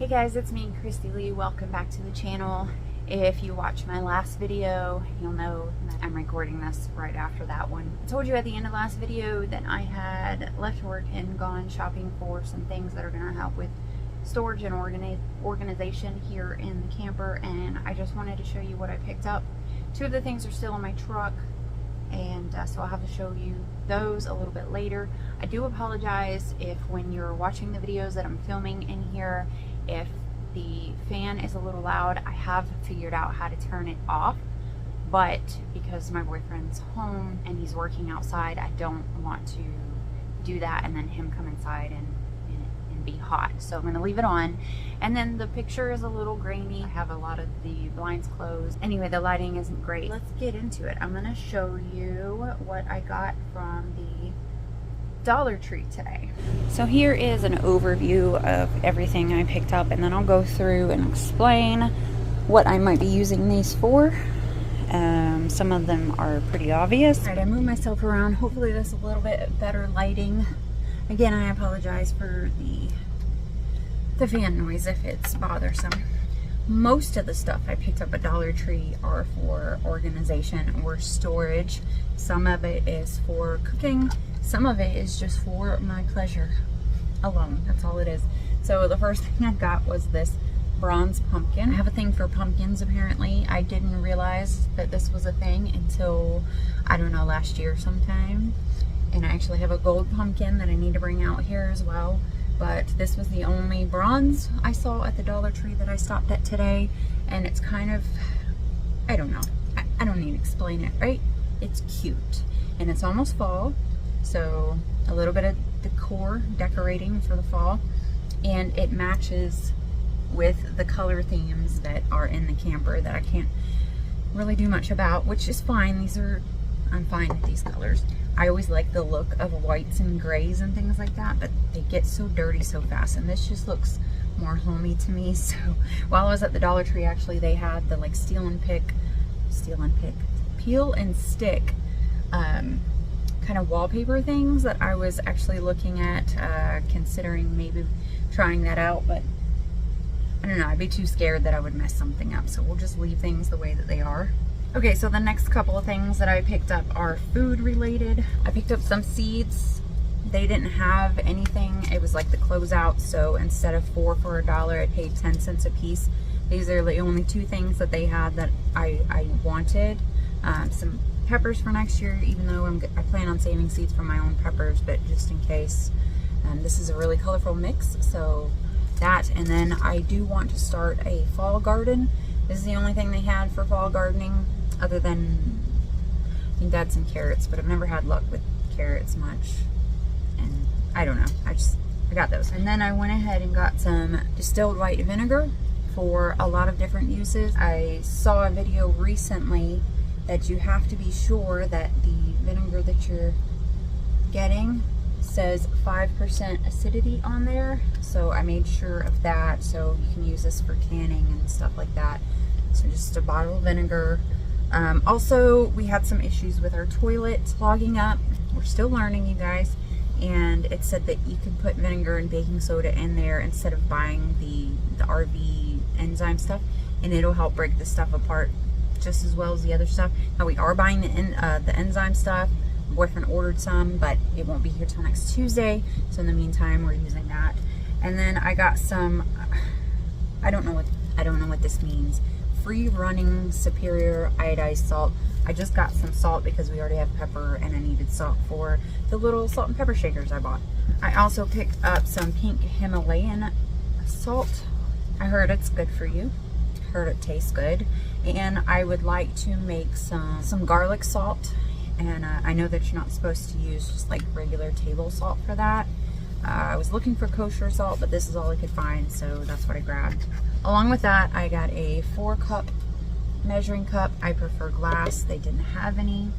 Hey guys, it's me, Christy Lee. Welcome back to the channel. If you watched my last video, you'll know that I'm recording this right after that one. I told you at the end of the last video that I had left work and gone shopping for some things that are going to help with storage and organization here in the camper, and I just wanted to show you what I picked up. Two of the things are still in my truck, and so I'll have to show you those a little bit later. I do apologize if when you're watching the videos that I'm filming in here, if the fan is a little loud. I have figured out how to turn it off, but because my boyfriend's home and he's working outside, I don't want to do that and then him come inside and be hot. So I'm going to leave it on. And then the picture is a little grainy. I have a lot of the blinds closed. Anyway, the lighting isn't great. Let's get into it. I'm going to show you what I got from the Dollar Tree today. So here is an overview of everything I picked up, and then I'll go through and explain what I might be using these for. Some of them are pretty obvious. All right, I moved myself around. Hopefully this is a little bit better lighting. Again, I apologize for the fan noise if it's bothersome. Most of the stuff I picked up at Dollar Tree are for organization or storage. Some of it is for cooking. Some of it is just for my pleasure alone. That's all it is. So the first thing I got was this bronze pumpkin. I have a thing for pumpkins apparently. I didn't realize that this was a thing until, I don't know, last year sometime. And I actually have a gold pumpkin that I need to bring out here as well. But this was the only bronze I saw at the Dollar Tree that I stopped at today. And it's kind of, I don't know. I don't need to explain it, right? It's cute. And it's almost fall. So a little bit of decor, decorating for the fall. And it matches with the color themes that are in the camper that I can't really do much about, which is fine. I'm fine with these colors. I always like the look of whites and grays and things like that, but they get so dirty so fast, and this just looks more homey to me. So while I was at the Dollar Tree, actually they had the like peel and stick kind of wallpaper things that I was actually looking at, considering maybe trying that out, but I don't know, I'd be too scared that I would mess something up, so we'll just leave things the way that they are. Okay, so the next couple of things that I picked up are food related. I picked up some seeds. They didn't have anything. It was like the closeout, so instead of 4 for $1, I paid 10 cents a piece. These are the only two things that they had that I wanted. Some peppers for next year, even though I plan on saving seeds for my own peppers, but just in case. This is a really colorful mix, so that, and then I do want to start a fall garden. This is the only thing they had for fall gardening, other than I think they had some carrots, but I've never had luck with carrots much, and I don't know, I got those. And then I went ahead and got some distilled white vinegar for a lot of different uses. I saw a video recently that you have to be sure that the vinegar that you're getting says 5% acidity on there, so I made sure of that, so you can use this for canning and stuff like that. So just a bottle of vinegar. Also, we had some issues with our toilet clogging up. We're still learning, you guys, and it said that you can put vinegar and baking soda in there instead of buying the RV enzyme stuff, and it'll help break the stuff apart just as well as the other stuff. Now we are buying the enzyme stuff. My boyfriend ordered some, but it won't be here till next Tuesday, so in the meantime we're using that. And then I got some, I don't know what this means, free running superior iodized salt. I just got some salt because we already have pepper and I needed salt for the little salt and pepper shakers I bought. I also picked up some pink Himalayan salt. I heard it's good for you. Heard it tastes good. And I would like to make some garlic salt. And I know that you're not supposed to use just like regular table salt for that. I was looking for kosher salt, but this is all I could find, so that's what I grabbed. Along with that, I got a 4-cup measuring cup. I prefer glass. They didn't have any.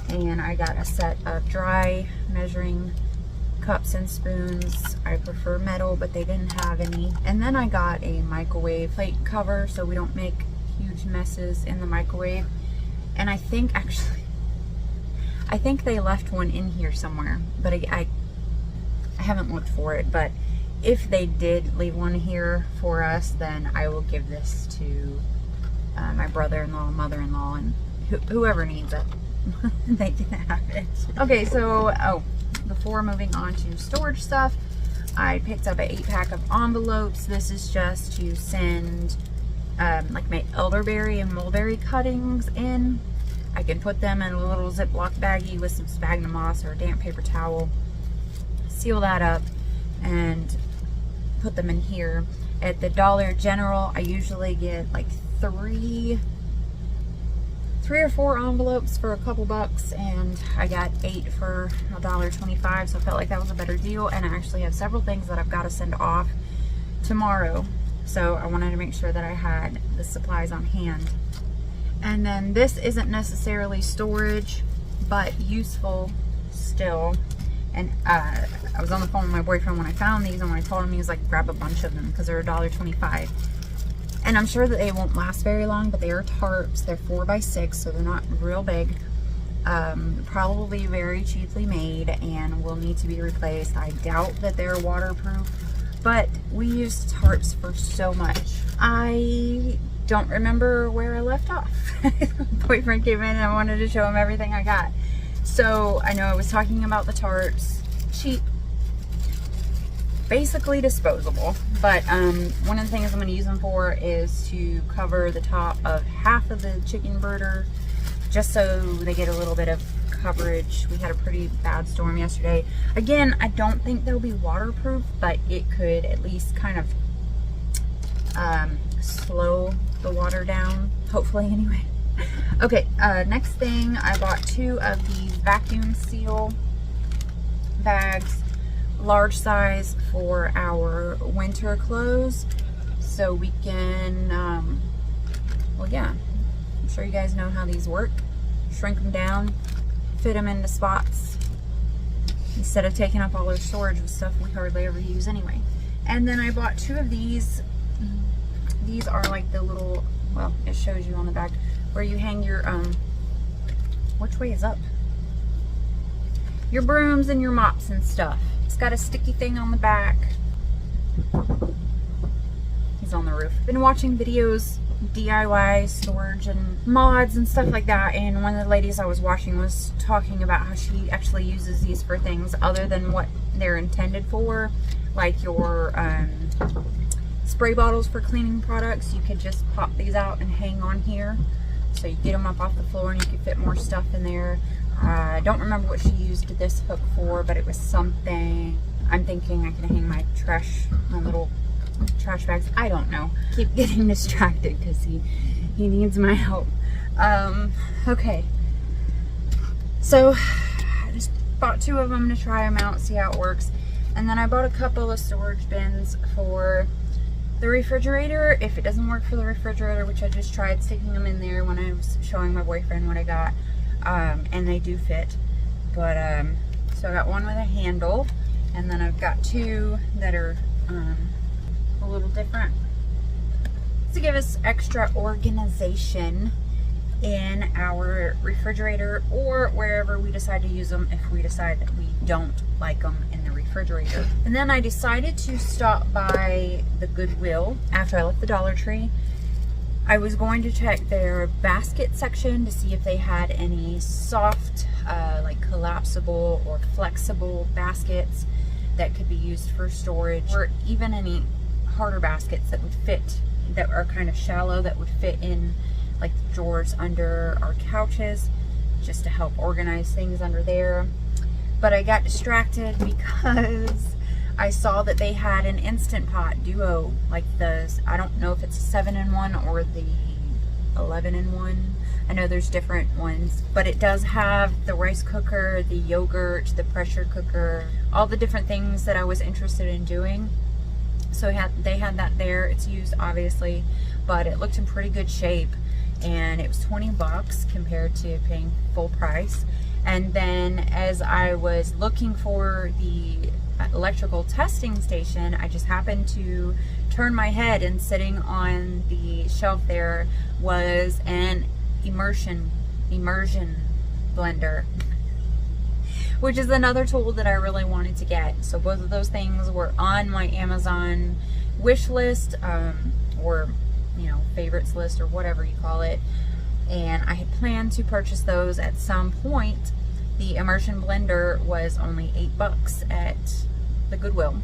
And I got a set of dry measuring cups and spoons. I prefer metal, but they didn't have any. And then I got a microwave plate cover so we don't make huge messes in the microwave. And I think they left one in here somewhere, but I haven't looked for it, but if they did leave one here for us, then I will give this to my brother-in-law, mother-in-law, and whoever needs it. They can have it. Okay, so before moving on to storage stuff, I picked up an 8-pack of envelopes. This is just to send like my elderberry and mulberry cuttings in. I can put them in a little Ziploc baggie with some sphagnum moss or a damp paper towel, seal that up, and put them in here. At the Dollar General, I usually get like three or four envelopes for a couple bucks, and I got 8 for $1.25, so I felt like that was a better deal. And I actually have several things that I've got to send off tomorrow, so I wanted to make sure that I had the supplies on hand. And then this isn't necessarily storage, but useful still. And I was on the phone with my boyfriend when I found these, and when I told him, he was like, grab a bunch of them because they're $1.25. And I'm sure that they won't last very long, but they are tarps. They're 4x6, so they're not real big. Probably very cheaply made and will need to be replaced. I doubt that they're waterproof, but we used tarps for so much. I don't remember where I left off. Boyfriend came in and I wanted to show him everything I got. So I know I was talking about the tarps. Cheap, basically disposable, but one of the things I'm going to use them for is to cover the top of half of the chicken brooder, just so they get a little bit of coverage. We had a pretty bad storm yesterday. Again, I don't think they'll be waterproof, but it could at least kind of slow the water down, hopefully anyway. Okay, next thing, I bought 2 of these vacuum seal bags, large size, for our winter clothes, so we can well, yeah, I'm sure you guys know how these work. Shrink them down, fit them into spots, instead of taking up all our storage with stuff we hardly ever use anyway. And then I bought 2 of these. These are like the little, well, it shows you on the back where you hang your which way is up? Your brooms and your mops and stuff. It's got a sticky thing on the back. He's on the roof. Been watching videos, DIY storage and mods and stuff like that, and one of the ladies I was watching was talking about how she actually uses these for things other than what they're intended for, like your spray bottles for cleaning products. You could just pop these out and hang on here, so you get them up off the floor and you can fit more stuff in there. I don't remember what she used this hook for, but it was something. I'm thinking I can hang my little trash bags. I don't know. Keep getting distracted because he needs my help. Okay. So I just bought 2 of them to try them out, see how it works. And then I bought a couple of storage bins for the refrigerator. If it doesn't work for the refrigerator, which I just tried sticking them in there when I was showing my boyfriend what I got, and they do fit, but so I got one with a handle, and then I've got 2 that are a little different to give us extra organization in our refrigerator or wherever we decide to use them if we decide that we don't like them in the refrigerator. And then I decided to stop by the Goodwill after I left the Dollar Tree. I was going to check their basket section to see if they had any soft, like collapsible or flexible baskets that could be used for storage, or even any harder baskets that would fit, that are kind of shallow, that would fit in like the drawers under our couches, just to help organize things under there. But I got distracted because I saw that they had an Instant Pot Duo, like the, I don't know if it's a 7-in-1 or the 11-in-1. I know there's different ones, but it does have the rice cooker, the yogurt, the pressure cooker, all the different things that I was interested in doing. So they had that there. It's used obviously, but it looked in pretty good shape, and it was 20 bucks compared to paying full price. And then as I was looking for the electrical testing station, I just happened to turn my head, and sitting on the shelf there was an immersion blender, which is another tool that I really wanted to get. So both of those things were on my Amazon wish list, or, you know, favorites list, or whatever you call it. And I had planned to purchase those at some point. The immersion blender was only $8 at the Goodwill.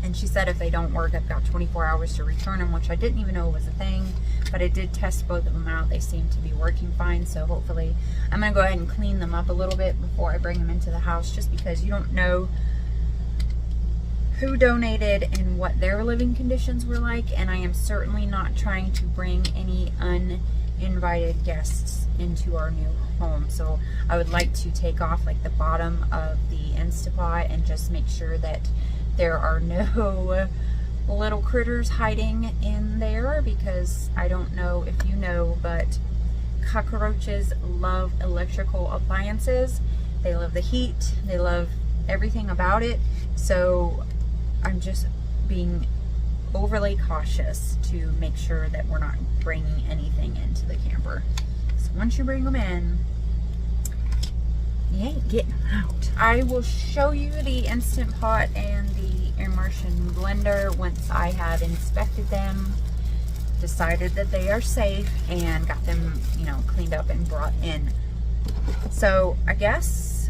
And she said if they don't work, I've got 24 hours to return them, which I didn't even know was a thing. But I did test both of them out. They seem to be working fine. So hopefully I'm going to go ahead and clean them up a little bit before I bring them into the house, just because you don't know who donated and what their living conditions were like. And I am certainly not trying to bring any uninvited guests into our new home. So I would like to take off like the bottom of the Instapot and just make sure that there are no little critters hiding in there, because I don't know if you know, but cockroaches love electrical appliances. They love the heat. They love everything about it. So I'm just being overly cautious to make sure that we're not bringing anything into the camper. So once you bring them in, you ain't getting them out. I will show you the Instant Pot and the immersion blender once I have inspected them, decided that they are safe, and got them, you know, cleaned up and brought in. So I guess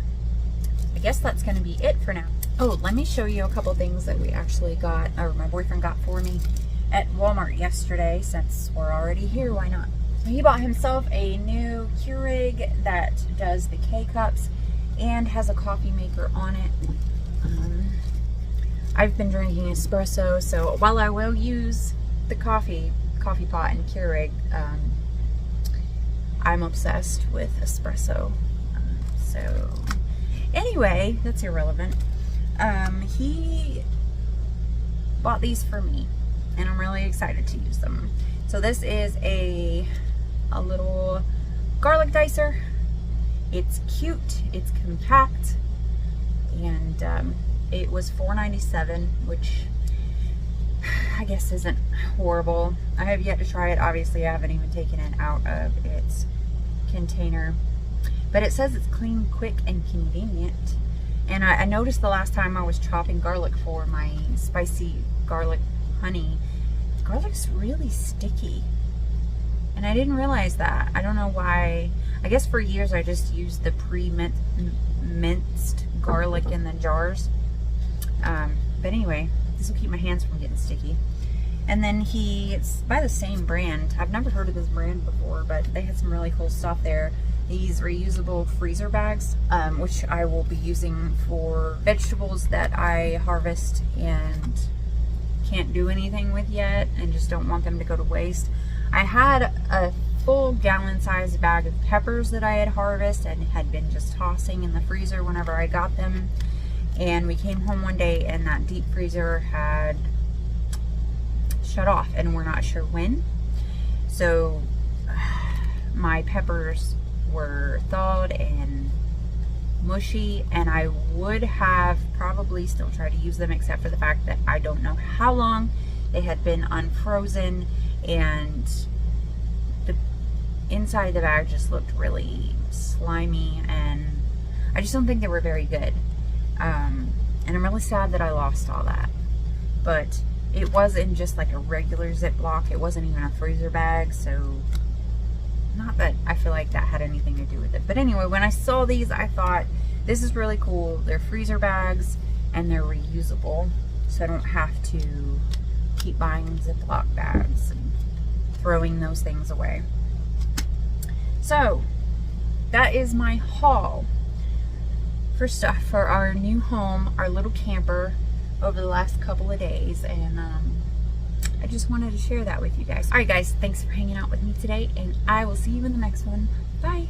that's going to be it for now. Oh, let me show you a couple things that we actually got, or my boyfriend got for me at Walmart yesterday. Since we're already here, why not? So he bought himself a new Keurig that does the K-cups and has a coffee maker on it. I've been drinking espresso, so while I will use the coffee pot and Keurig, I'm obsessed with espresso. So anyway, that's irrelevant. He bought these for me, and I'm really excited to use them. So this is a little garlic dicer. It's cute, it's compact, and it was $4.97, which I guess isn't horrible. I have yet to try it. Obviously, I haven't even taken it out of its container, but it says it's clean, quick, and convenient. And I noticed the last time I was chopping garlic for my spicy garlic honey, garlic's really sticky. And I didn't realize that. I don't know why. I guess for years I just used the pre-minced garlic in the jars. But anyway, this will keep my hands from getting sticky. And then it's by the same brand. I've never heard of this brand before, but they had some really cool stuff there. These reusable freezer bags, which I will be using for vegetables that I harvest and can't do anything with yet, and just don't want them to go to waste. I had a full gallon-sized bag of peppers that I had harvested and had been just tossing in the freezer whenever I got them. And we came home one day and that deep freezer had shut off, and we're not sure when. So my peppers were thawed and mushy, and I would have probably still tried to use them, except for the fact that I don't know how long they had been unfrozen, and the inside of the bag just looked really slimy, and I just don't think they were very good. And I'm really sad that I lost all that. But it was in just like a regular Ziploc. It wasn't even a freezer bag, so not that I feel like that had anything to do with it. But anyway, when I saw these, I thought, this is really cool. They're freezer bags and they're reusable, so I don't have to keep buying Ziploc bags and throwing those things away. So that is my haul for stuff for our new home, our little camper, over the last couple of days. And I just wanted to share that with you guys. All right, guys, thanks for hanging out with me today, and I will see you in the next one. Bye.